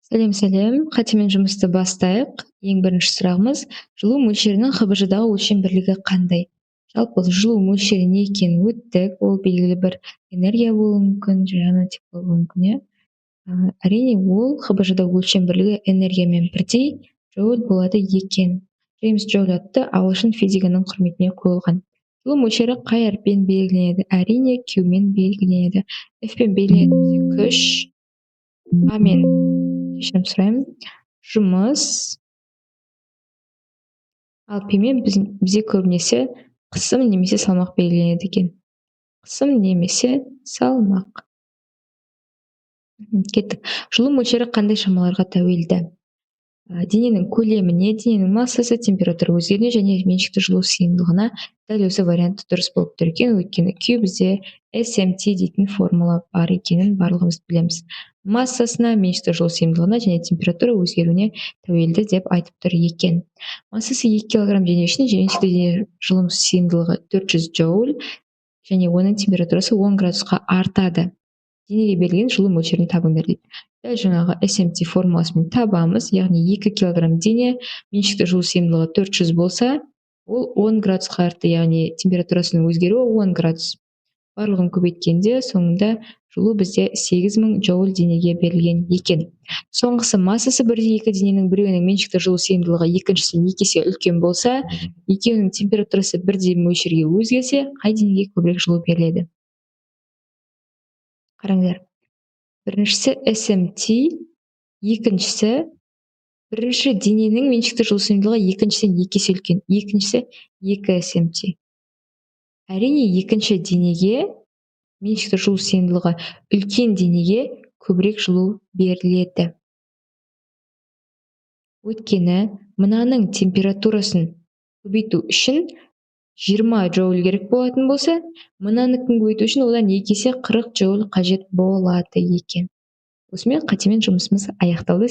Сәлем, қатемен жұмысты бастайық. Ең бірінші сұрағымыз, жылу мөлшерінің ХБЖ-дағы өлшем бірлігі қандай? Жалпы жылу мөлшері не екенін өттік, ол белгілі бір энергия болуы мүмкін, жаңа тип болуы мүмкін, иә. Әрине, ол ХБЖ-да өлшем бірлігі энергиямен бірдей джоуль болады екен. Джеймс Джоуль атты ағылшын физигінің құрметіне қойылған. Жылу мөлшері қай әріппен белгіленеді? Әрине, Q-мен белгіленеді. F-пен белгіленеді күш, А-мен кешірім сұраймын, жұмыс, ал P-мен бізде көбінесе қысым немесе салмақ белгіленеді екен. Қысым немесе салмақ. Кеттік. Жылу мөлшері қандай шамаларға тәуелді? Дененің көлеміне, дененің массасы, температура өзгеруіне және меншікті жылу сыйымдылығына дәл осы варианты дұрыс болып тұр екен. Өйткені Q бізде SMT дейтін формула бар екенін барлығымыз білеміз. Массасына, меншікті жылу сыйымдылығына және температура өзгеруіне тәуелді деп айтып тұр екен. Массасы 2 кг дене үшін меншікті дене жылу сыйымдылығы 400 джоуль және оның температурасы 10 градусқа артады. Денеге берілген жылу мөлшерін табыңдар дейді. Дәл жаңағы SMT формуласымен табамыз, яғни 2 кг дене меншікті жылу сыйымдылығы 400 болса, ол 10 градусқа артты, яғни температурасының өзгеруі 10 градус. Барлығын көбейткенде соңында жылу бізде 8000 джоуль денеге берілген екен. Соңғысы массасы бірдей екі дененің біреуінің меншікті жылу сыйымдылығы екіншісінен 2 есе үлкен болса, екеуінің температурасы бірдей мөлшерге өзгерсе, қай денеге көбірек жылу беріледі? Қараңдар. Біріншісі SMT, екіншісі бірінші дененің меншікті жылу сыйымдылығы екіншісінен 2 есе үлкен, екіншісі 2 SMT. Әрине, екінші денеге меншікті жылу сыйымдылығы үлкен денеге көбірек жылу беріледі. Өйткені мынаның температурасын көбейту үшін 20 джоуль керек болатын болса, мынаныкін көбейту үшін одан 2 есе 40 джоуль қажет болады екен. Осымен қатемен жұмысымыз аяқталды.